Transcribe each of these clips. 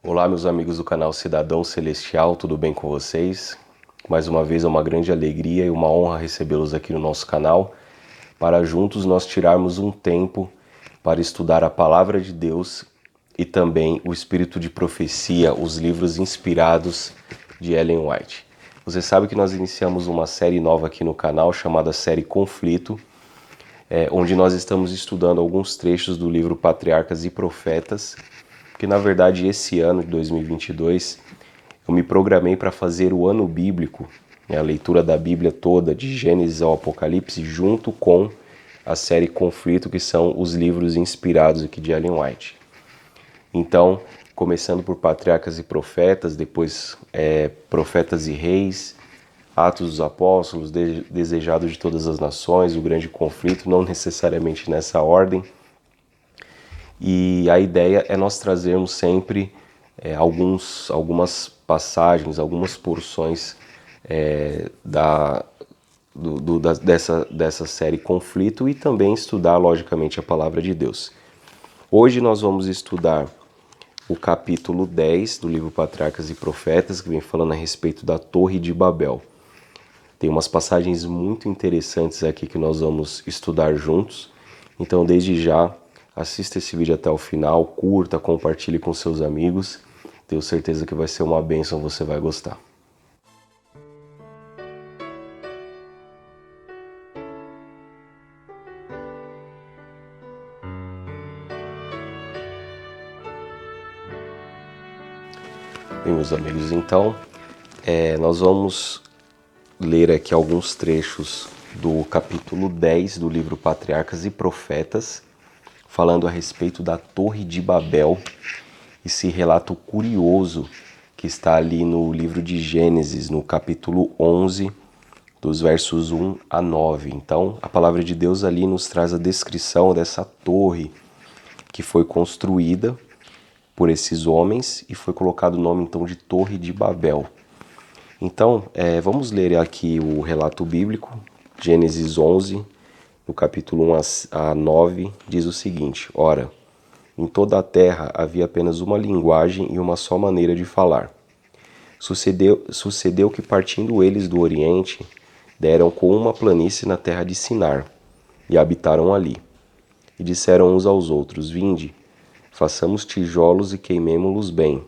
Olá, meus amigos do canal Cidadão Celestial, tudo bem com vocês? Mais uma vez é uma grande alegria e uma honra recebê-los aqui no nosso canal, para juntos nós tirarmos um tempo para estudar a Palavra de Deus e também o Espírito de Profecia, os livros inspirados de Ellen White. Você sabe que nós iniciamos uma série nova aqui no canal chamada Série Conflito, onde nós estamos estudando alguns trechos do livro Patriarcas e Profetas, que na verdade esse ano de 2022 eu me programei para fazer o ano bíblico, a leitura da Bíblia toda, de Gênesis ao Apocalipse, junto com a série Conflito, que são os livros inspirados aqui de Ellen White. Então, começando por Patriarcas e Profetas, depois Profetas e Reis, Atos dos Apóstolos, Desejado de Todas as Nações, o Grande Conflito, não necessariamente nessa ordem. E a ideia é nós trazermos sempre algumas passagens, algumas porções dessa série Conflito e também estudar, logicamente, a Palavra de Deus. Hoje nós vamos estudar o capítulo 10 do livro Patriarcas e Profetas, que vem falando a respeito da Torre de Babel. Tem umas passagens muito interessantes aqui que nós vamos estudar juntos. Então, desde já, assista esse vídeo até o final, curta, compartilhe com seus amigos. Tenho certeza que vai ser uma bênção, você vai gostar. Bem, meus amigos, então, nós vamos ler aqui alguns trechos do capítulo 10 do livro Patriarcas e Profetas, falando a respeito da Torre de Babel, esse relato curioso que está ali no livro de Gênesis, no capítulo 11, dos versos 1 a 9. Então, a palavra de Deus ali nos traz a descrição dessa torre que foi construída por esses homens e foi colocado o nome então de Torre de Babel. Então, vamos ler aqui o relato bíblico, Gênesis 11, no capítulo 1 a 9, diz o seguinte: Ora, em toda a terra havia apenas uma linguagem e uma só maneira de falar. Sucedeu que, partindo eles do Oriente, deram com uma planície na terra de Sinar, e habitaram ali. E disseram uns aos outros: Vinde, façamos tijolos e queimemo-los bem.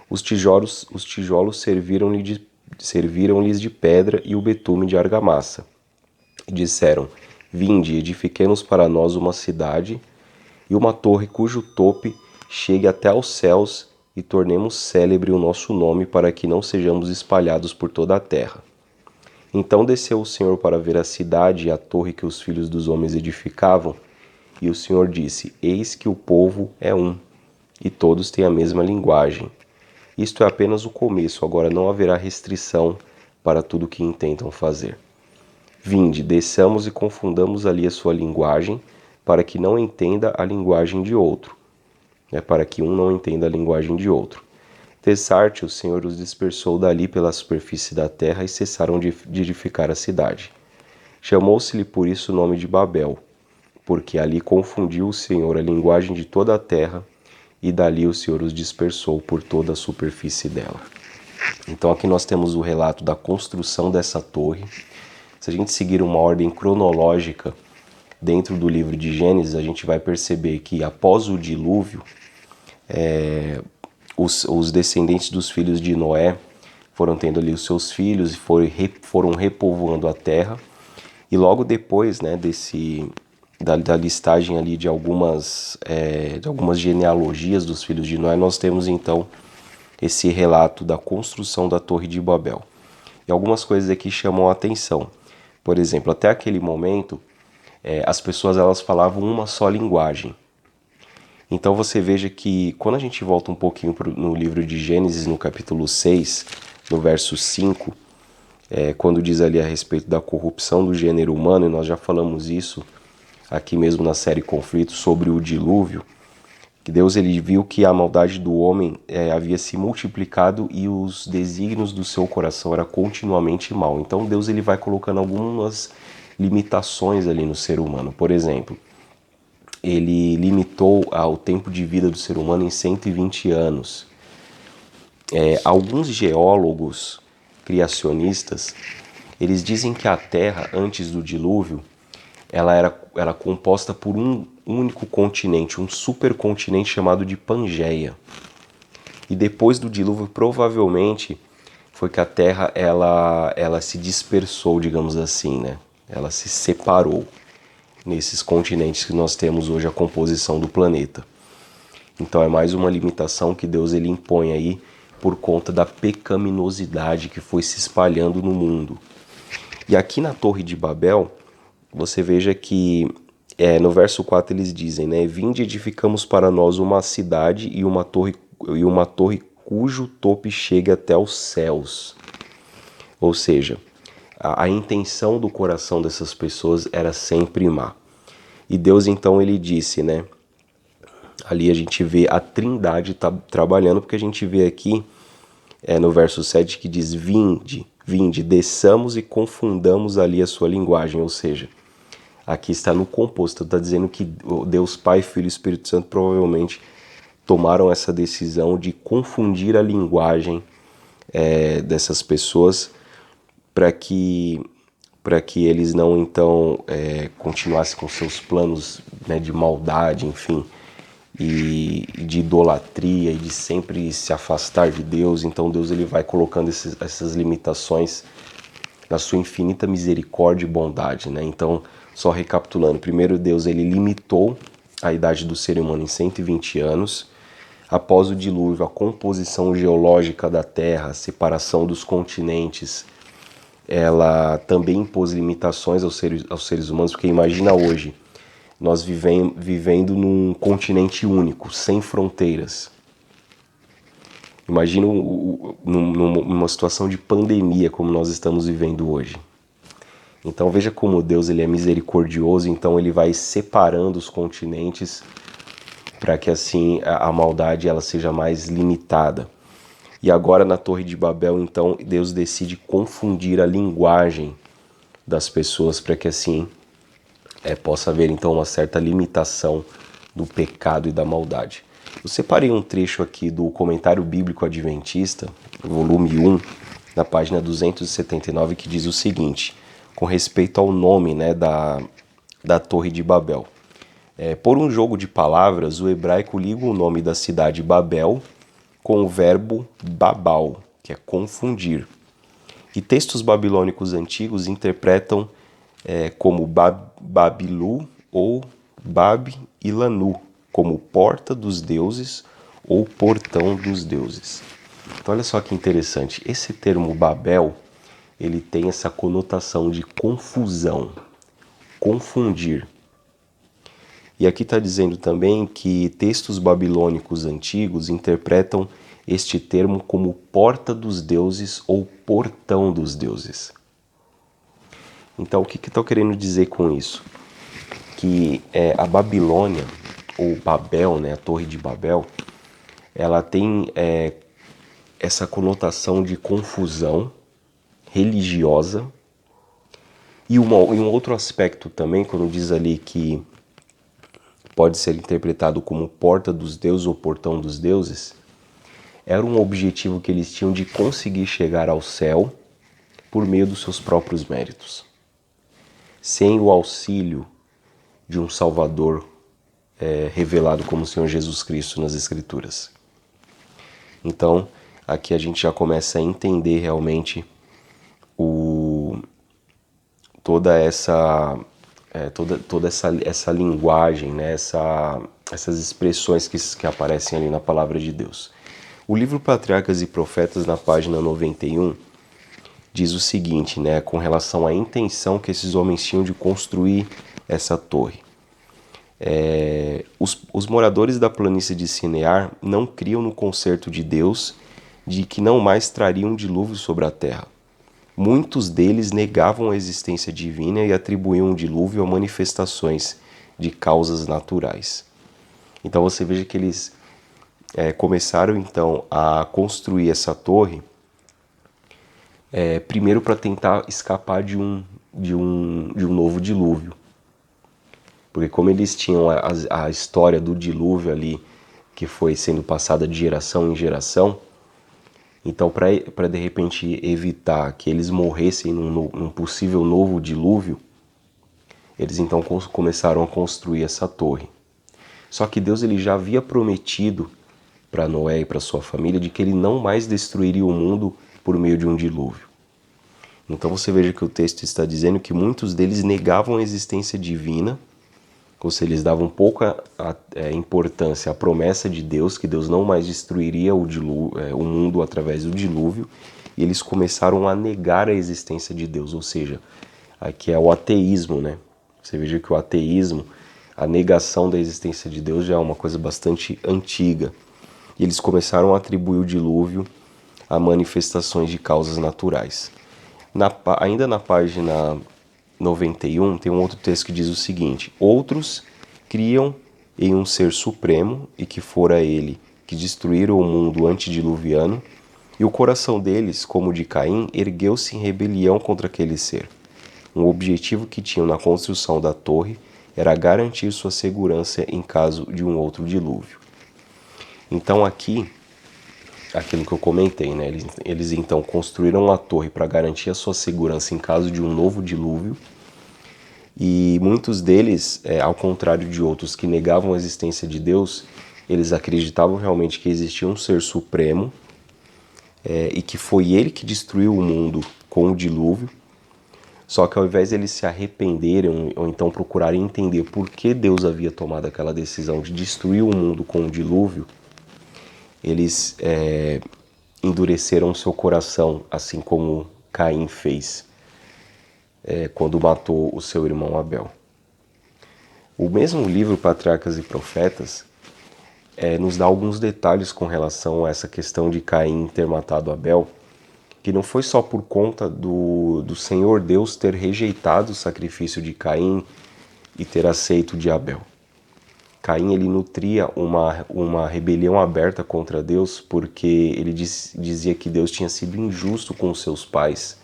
Os tijolos serviram-lhes de pedra e o betume de argamassa. E disseram: Vinde, edifiquemos para nós uma cidade e uma torre cujo tope chegue até aos céus, e tornemos célebre o nosso nome, para que não sejamos espalhados por toda a terra. Então desceu o Senhor para ver a cidade e a torre que os filhos dos homens edificavam, e o Senhor disse: Eis que o povo é um, e todos têm a mesma linguagem. Isto é apenas o começo, agora não haverá restrição para tudo o que intentam fazer. Vinde, desçamos e confundamos ali a sua linguagem, para que não entenda a linguagem de outro. Para que um não entenda a linguagem de outro. Tessarte, o Senhor os dispersou dali pela superfície da terra e cessaram de edificar a cidade. Chamou-se-lhe por isso o nome de Babel, porque ali confundiu o Senhor a linguagem de toda a terra, e dali o Senhor os dispersou por toda a superfície dela. Então aqui nós temos o relato da construção dessa torre. Se a gente seguir uma ordem cronológica dentro do livro de Gênesis, a gente vai perceber que após o dilúvio, os descendentes dos filhos de Noé foram tendo ali os seus filhos e foram repovoando a terra. E logo depois, da listagem ali de algumas genealogias dos filhos de Noé, nós temos então esse relato da construção da Torre de Babel. E algumas coisas aqui chamam a atenção. Por exemplo, até aquele momento, as pessoas elas falavam uma só linguagem. Então você veja que quando a gente volta um pouquinho no livro de Gênesis, no capítulo 6, no verso 5, quando diz ali a respeito da corrupção do gênero humano, e nós já falamos isso aqui mesmo na série Conflito sobre o dilúvio, que Deus ele viu que a maldade do homem havia se multiplicado e os desígnios do seu coração era continuamente mal. Então Deus ele vai colocando algumas limitações ali no ser humano. Por exemplo, ele limitou o tempo de vida do ser humano em 120 anos. Alguns geólogos criacionistas, eles dizem que a Terra, antes do dilúvio, ela era composta por um único continente, um supercontinente chamado de Pangeia. E depois do dilúvio, provavelmente, foi que a Terra ela se dispersou, digamos assim, né? Ela se separou nesses continentes que nós temos hoje a composição do planeta. Então é mais uma limitação que Deus ele impõe aí por conta da pecaminosidade que foi se espalhando no mundo. E aqui na Torre de Babel, você veja que no verso 4 eles dizem, né? Vinde edificamos para nós uma cidade e uma torre cujo tope chegue até os céus. Ou seja, a intenção do coração dessas pessoas era sempre má. E Deus então ele disse, né? Ali a gente vê a Trindade trabalhando, porque a gente vê aqui no verso 7 que diz: vinde, desçamos e confundamos ali a sua linguagem. Ou seja, aqui está no composto, está dizendo que Deus Pai, Filho e Espírito Santo provavelmente tomaram essa decisão de confundir a linguagem dessas pessoas para que eles não então continuassem com seus planos, né, de maldade, enfim, e de idolatria e de sempre se afastar de Deus. Então Deus ele vai colocando essas limitações na sua infinita misericórdia e bondade, né? Então, só recapitulando, primeiro Deus ele limitou a idade do ser humano em 120 anos. Após o dilúvio, a composição geológica da Terra, a separação dos continentes, ela também impôs limitações aos seres humanos, porque imagina hoje, nós vivendo num continente único, sem fronteiras. Imagina numa situação de pandemia como nós estamos vivendo hoje. Então veja como Deus ele é misericordioso, então ele vai separando os continentes para que assim a maldade ela seja mais limitada. E agora na Torre de Babel, então, Deus decide confundir a linguagem das pessoas para que assim possa haver então uma certa limitação do pecado e da maldade. Eu separei um trecho aqui do Comentário Bíblico Adventista, volume 1, na página 279, que diz o seguinte, com respeito ao nome, né, da Torre de Babel. Por um jogo de palavras, o hebraico liga o nome da cidade Babel com o verbo babal, que é confundir. E textos babilônicos antigos interpretam como Babilu ou Bab-Ilanu, como porta dos deuses ou portão dos deuses. Então olha só que interessante, esse termo Babel, ele tem essa conotação de confusão, confundir. E aqui está dizendo também que textos babilônicos antigos interpretam este termo como porta dos deuses ou portão dos deuses. Então, o que estou querendo dizer com isso? Que a Babilônia, ou Babel, né, a Torre de Babel, ela tem essa conotação de confusão religiosa. E um outro aspecto também, quando diz ali que pode ser interpretado como porta dos deuses ou portão dos deuses, era um objetivo que eles tinham de conseguir chegar ao céu por meio dos seus próprios méritos, sem o auxílio de um Salvador revelado como o Senhor Jesus Cristo nas Escrituras. Então, aqui a gente já começa a entender realmente toda essa linguagem, né? Essas expressões que aparecem ali na Palavra de Deus. O livro Patriarcas e Profetas, na página 91, diz o seguinte, né, com relação à intenção que esses homens tinham de construir essa torre. Os moradores da planície de Sinear não criam no concerto de Deus de que não mais traria um dilúvio sobre a terra. Muitos deles negavam a existência divina e atribuíam o dilúvio a manifestações de causas naturais. Então você veja que eles começaram então a construir essa torre primeiro para tentar escapar de um novo dilúvio. Porque como eles tinham a história do dilúvio ali, que foi sendo passada de geração em geração, Então, para de repente evitar que eles morressem num possível novo dilúvio, eles então começaram a construir essa torre. Só que Deus ele já havia prometido para Noé e para sua família de que ele não mais destruiria o mundo por meio de um dilúvio. Então você veja que o texto está dizendo que muitos deles negavam a existência divina, ou seja, eles davam pouca importância à promessa de Deus, que Deus não mais destruiria o mundo através do dilúvio, e eles começaram a negar a existência de Deus, ou seja, aqui é o ateísmo, né? Você veja que o ateísmo, a negação da existência de Deus já é uma coisa bastante antiga. E eles começaram a atribuir o dilúvio a manifestações de causas naturais. Ainda na página 91, tem um outro texto que diz o seguinte: outros criam em um ser supremo e que fora ele que destruíra o mundo antediluviano, e o coração deles, como o de Caim, ergueu-se em rebelião contra aquele ser. Um objetivo que tinham na construção da torre era garantir sua segurança em caso de um outro dilúvio. Então aqui, aquilo que eu comentei, né? Eles então construíram a torre para garantir a sua segurança em caso de um novo dilúvio, e muitos deles, ao contrário de outros que negavam a existência de Deus, eles acreditavam realmente que existia um ser supremo e que foi ele que destruiu o mundo com o dilúvio. Só que ao invés de eles se arrependerem ou então procurarem entender por que Deus havia tomado aquela decisão de destruir o mundo com o dilúvio, eles endureceram seu coração, assim como Caim fez quando matou o seu irmão Abel. O mesmo livro Patriarcas e Profetas nos dá alguns detalhes com relação a essa questão de Caim ter matado Abel, que não foi só por conta do Senhor Deus ter rejeitado o sacrifício de Caim e ter aceito o de Abel. Caim ele nutria uma rebelião aberta contra Deus porque ele dizia que Deus tinha sido injusto com os seus pais,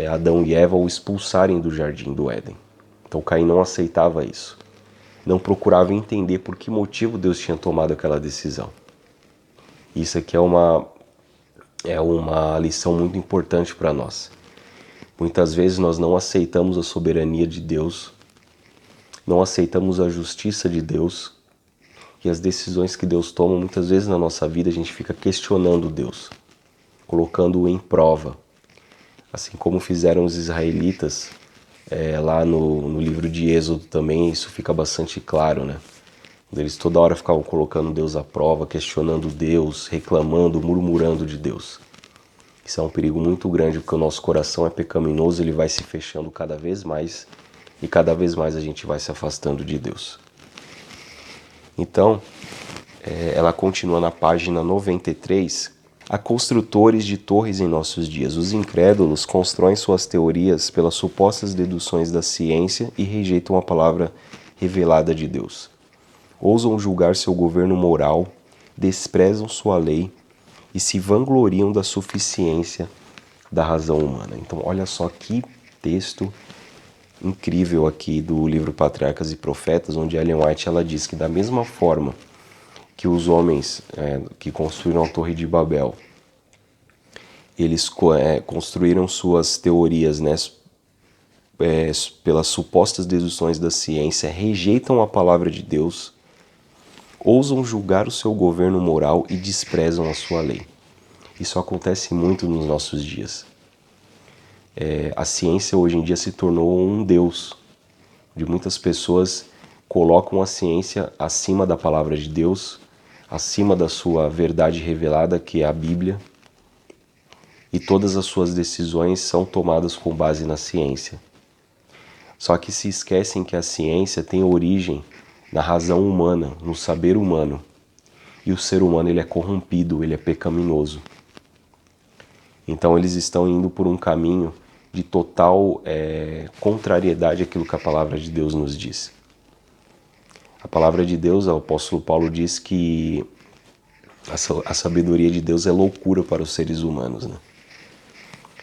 Adão e Eva, ao expulsarem do jardim do Éden. Então Caim não aceitava isso. Não procurava entender por que motivo Deus tinha tomado aquela decisão. Isso aqui é uma lição muito importante para nós. Muitas vezes nós não aceitamos a soberania de Deus, não aceitamos a justiça de Deus, e as decisões que Deus toma, muitas vezes na nossa vida a gente fica questionando Deus, colocando-o em prova, assim como fizeram os israelitas lá no livro de Êxodo também. Isso fica bastante claro, né? Eles toda hora ficavam colocando Deus à prova, questionando Deus, reclamando, murmurando de Deus. Isso é um perigo muito grande, porque o nosso coração é pecaminoso, ele vai se fechando cada vez mais, e cada vez mais a gente vai se afastando de Deus. Então, ela continua na página 93. Há construtores de torres em nossos dias. Os incrédulos constroem suas teorias pelas supostas deduções da ciência e rejeitam a palavra revelada de Deus. Ousam julgar seu governo moral, desprezam sua lei e se vangloriam da suficiência da razão humana. Então, olha só que texto incrível aqui do livro Patriarcas e Profetas, onde Ellen White ela diz que da mesma forma que os homens que construíram a Torre de Babel, eles construíram suas teorias, né, pelas supostas deduções da ciência, rejeitam a palavra de Deus, ousam julgar o seu governo moral e desprezam a sua lei. Isso acontece muito nos nossos dias. A ciência hoje em dia se tornou um deus, onde muitas pessoas colocam a ciência acima da palavra de Deus, acima da sua verdade revelada, que é a Bíblia, e todas as suas decisões são tomadas com base na ciência. Só que se esquecem que a ciência tem origem na razão humana, no saber humano, e o ser humano ele é corrompido, ele é pecaminoso. Então eles estão indo por um caminho de total contrariedade àquilo que a palavra de Deus nos diz. A palavra de Deus, o apóstolo Paulo diz que a sabedoria de Deus é loucura para os seres humanos, né?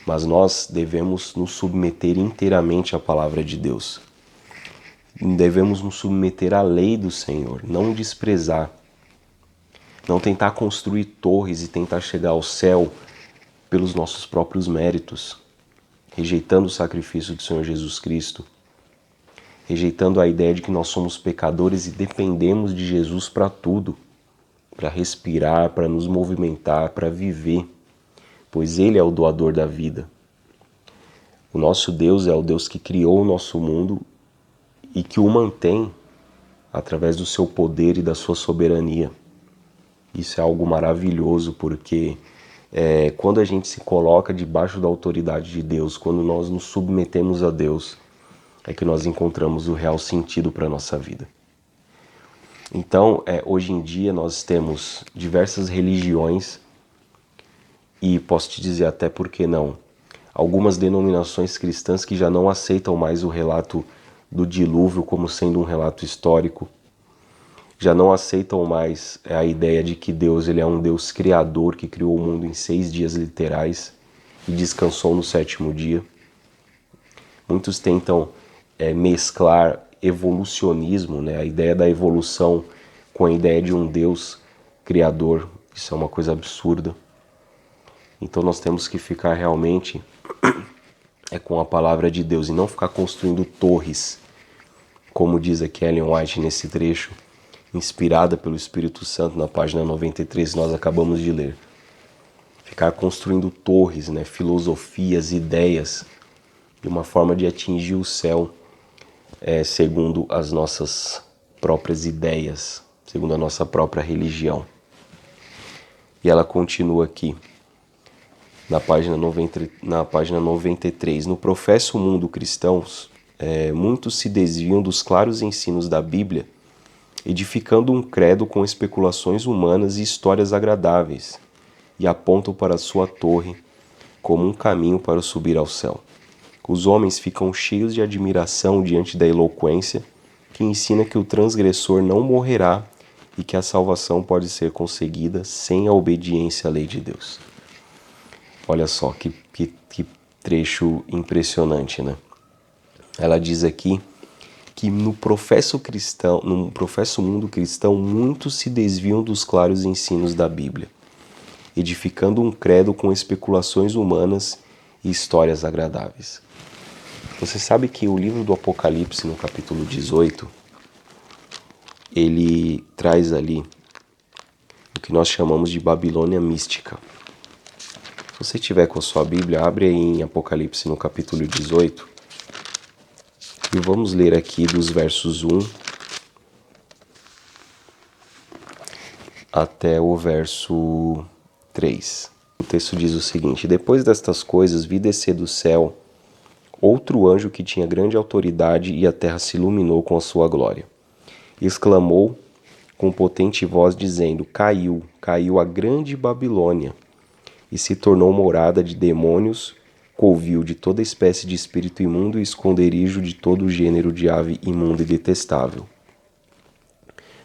Mas nós devemos nos submeter inteiramente à palavra de Deus. Devemos nos submeter à lei do Senhor, não desprezar. Não tentar construir torres e tentar chegar ao céu pelos nossos próprios méritos, rejeitando o sacrifício do Senhor Jesus Cristo, rejeitando a ideia de que nós somos pecadores e dependemos de Jesus para tudo, para respirar, para nos movimentar, para viver, pois Ele é o doador da vida. O nosso Deus é o Deus que criou o nosso mundo e que o mantém através do seu poder e da sua soberania. Isso é algo maravilhoso, porque quando a gente se coloca debaixo da autoridade de Deus, quando nós nos submetemos a Deus, é que nós encontramos o real sentido para a nossa vida. Então, hoje em dia nós temos diversas religiões e posso te dizer até por que não, algumas denominações cristãs que já não aceitam mais o relato do dilúvio como sendo um relato histórico, já não aceitam mais a ideia de que Deus ele é um Deus criador que criou o mundo em 6 dias literais e descansou no 7º dia. Muitos tentam mesclar evolucionismo, né, a ideia da evolução com a ideia de um Deus criador. Isso é uma coisa absurda. Então nós temos que ficar realmente com a palavra de Deus e não ficar construindo torres, como diz aqui Ellen White nesse trecho, inspirada pelo Espírito Santo na página 93 que nós acabamos de ler. Ficar construindo torres, né, filosofias, ideias, de uma forma de atingir o céu segundo as nossas próprias ideias, segundo a nossa própria religião. E ela continua aqui, na página 93. No professo mundo cristãos, muitos se desviam dos claros ensinos da Bíblia, edificando um credo com especulações humanas e histórias agradáveis, e apontam para sua torre como um caminho para subir ao céu. Os homens ficam cheios de admiração diante da eloquência que ensina que o transgressor não morrerá e que a salvação pode ser conseguida sem a obediência à lei de Deus. Olha só que trecho impressionante, né? Ela diz aqui que no professo mundo cristão, muitos se desviam dos claros ensinos da Bíblia, edificando um credo com especulações humanas e histórias agradáveis. Você sabe que o livro do Apocalipse, no capítulo 18, ele traz ali o que nós chamamos de Babilônia mística. Se você tiver com a sua Bíblia, abre aí em Apocalipse no capítulo 18 e vamos ler aqui dos versos 1 até o verso 3. O texto diz o seguinte: Depois destas coisas vi descer do céu outro anjo que tinha grande autoridade e a terra se iluminou com a sua glória. Exclamou com potente voz dizendo: Caiu a grande Babilônia e se tornou morada de demônios, covil de toda espécie de espírito imundo e esconderijo de todo gênero de ave imunda e detestável.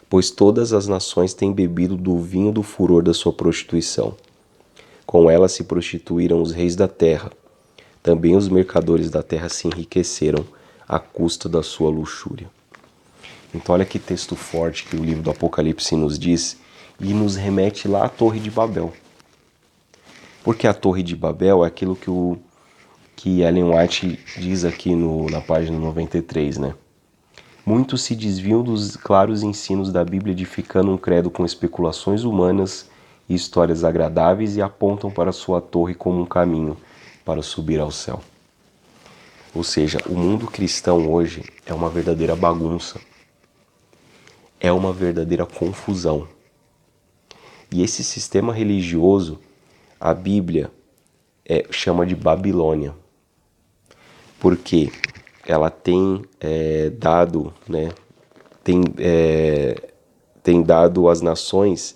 Pois todas as nações têm bebido do vinho do furor da sua prostituição. Com ela se prostituíram os reis da terra. Também os mercadores da terra se enriqueceram à custa da sua luxúria. Então olha que texto forte que o livro do Apocalipse nos diz e nos remete lá à Torre de Babel. Porque a Torre de Babel é aquilo que Ellen White diz aqui na página 93, né? Muitos se desviam dos claros ensinos da Bíblia, edificando um credo com especulações humanas e histórias agradáveis e apontam para sua torre como um caminho para subir ao céu. Ou seja, o mundo cristão hoje é uma verdadeira bagunça. É uma verdadeira confusão. E esse sistema religioso, a Bíblia chama de Babilônia. Porque ela tem dado, né, tem dado às nações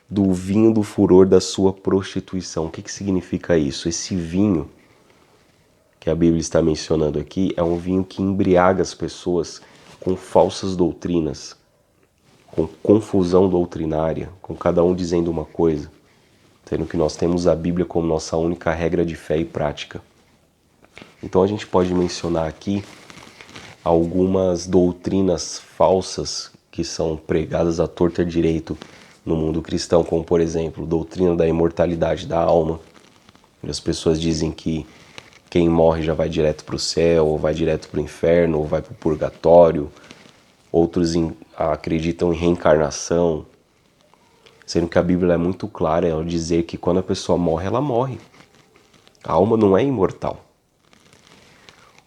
do vinho do furor da sua prostituição. O que significa isso? Esse vinho que a Bíblia está mencionando aqui é um vinho que embriaga as pessoas com falsas doutrinas, com confusão doutrinária, com cada um dizendo uma coisa, sendo que nós temos a Bíblia como nossa única regra de fé e prática. Então a gente pode mencionar aqui algumas doutrinas falsas que são pregadas à torta e à direito no mundo cristão, como por exemplo, doutrina da imortalidade da alma. As pessoas dizem que quem morre já vai direto para o céu, ou vai direto para o inferno, ou vai para o purgatório. Outros acreditam em reencarnação, sendo que a Bíblia é muito clara ao dizer que quando a pessoa morre, ela morre. A alma não é imortal.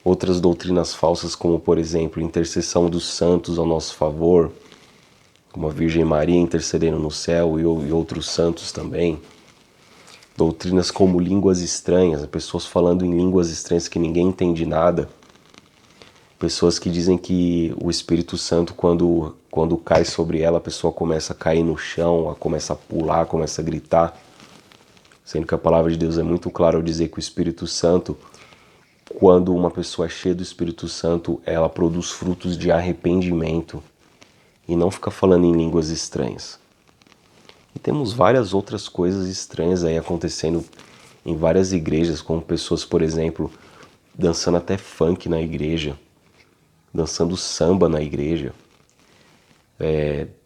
Outras doutrinas falsas, como por exemplo, intercessão dos santos ao nosso favor, como a Virgem Maria intercedendo no céu e outros santos também. Doutrinas como línguas estranhas, pessoas falando em línguas estranhas que ninguém entende nada. Pessoas que dizem que o Espírito Santo, quando cai sobre ela, a pessoa começa a cair no chão, começa a pular, começa a gritar. Sendo que a palavra de Deus é muito clara ao dizer que o Espírito Santo, quando uma pessoa é cheia do Espírito Santo, ela produz frutos de arrependimento e não fica falando em línguas estranhas. E temos várias outras coisas estranhas aí acontecendo em várias igrejas, como pessoas, por exemplo, dançando até funk na igreja, dançando samba na igreja,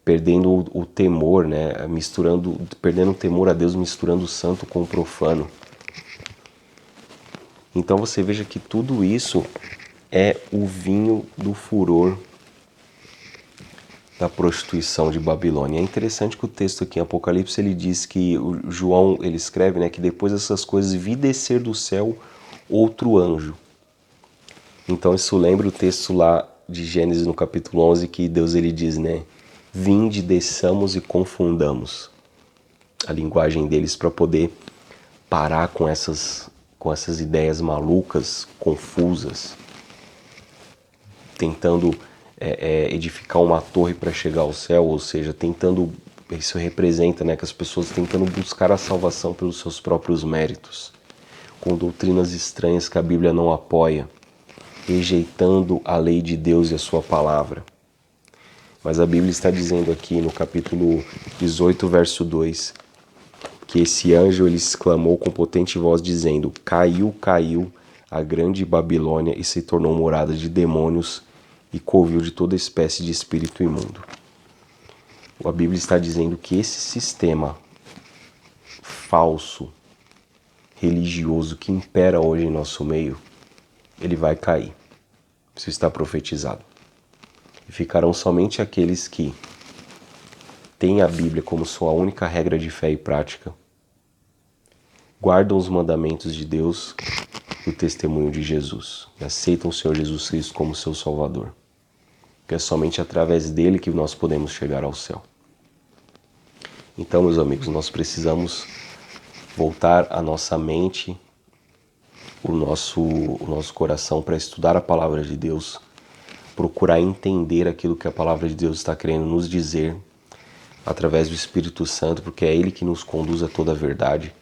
perdendo o temor, né? Perdendo o temor a Deus, misturando o santo com o profano. Então você veja que tudo isso é o vinho do furor da prostituição de Babilônia. É interessante que o texto aqui em Apocalipse ele diz que o João ele escreve, né, que depois dessas coisas vi descer do céu outro anjo. Então isso lembra o texto lá de Gênesis no capítulo 11 que Deus ele diz, né, vinde, desçamos e confundamos. A linguagem deles para poder parar com essas ideias malucas, confusas, tentando edificar uma torre para chegar ao céu, ou seja, isso representa, né, que as pessoas tentando buscar a salvação pelos seus próprios méritos, com doutrinas estranhas que a Bíblia não apoia, rejeitando a lei de Deus e a sua palavra. Mas a Bíblia está dizendo aqui no capítulo 18, verso 2, que esse anjo ele exclamou com potente voz dizendo: caiu, caiu a grande Babilônia e se tornou morada de demônios e covil de toda espécie de espírito imundo. A Bíblia está dizendo que esse sistema falso, religioso que impera hoje em nosso meio, ele vai cair. Isso está profetizado. E ficarão somente aqueles que têm a Bíblia como sua única regra de fé e prática, guardam os mandamentos de Deus e o testemunho de Jesus, e aceitam o Senhor Jesus Cristo como seu Salvador. Que é somente através dele que nós podemos chegar ao céu. Então, meus amigos, nós precisamos voltar a nossa mente, o nosso coração para estudar a palavra de Deus, procurar entender aquilo que a palavra de Deus está querendo nos dizer através do Espírito Santo, porque é ele que nos conduz a toda a verdade.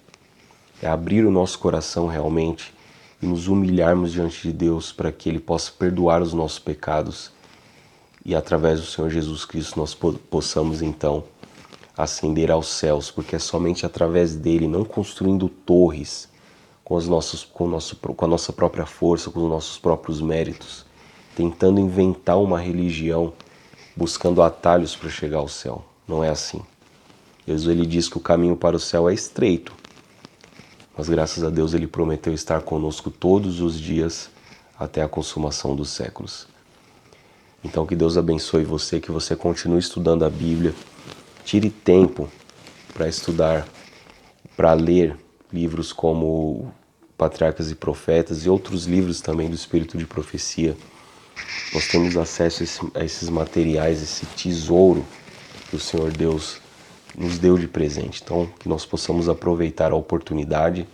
É abrir o nosso coração realmente e nos humilharmos diante de Deus para que ele possa perdoar os nossos pecados e através do Senhor Jesus Cristo nós possamos então ascender aos céus, porque é somente através dele, não construindo torres com a nossa própria força, com os nossos próprios méritos, tentando inventar uma religião, buscando atalhos para chegar ao céu. Não é assim. Jesus ele diz que o caminho para o céu é estreito, mas graças a Deus ele prometeu estar conosco todos os dias até a consumação dos séculos. Então que Deus abençoe você, que você continue estudando a Bíblia, tire tempo para estudar, para ler livros como Patriarcas e Profetas e outros livros também do Espírito de Profecia. Nós temos acesso a esses materiais, esse tesouro que o Senhor Deus nos deu de presente. Então que nós possamos aproveitar a oportunidade,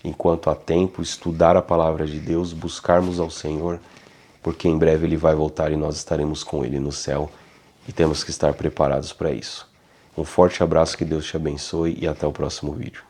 enquanto há tempo, estudar a palavra de Deus, buscarmos ao Senhor, porque em breve ele vai voltar e nós estaremos com ele no céu e temos que estar preparados para isso. Um forte abraço, que Deus te abençoe e até o próximo vídeo.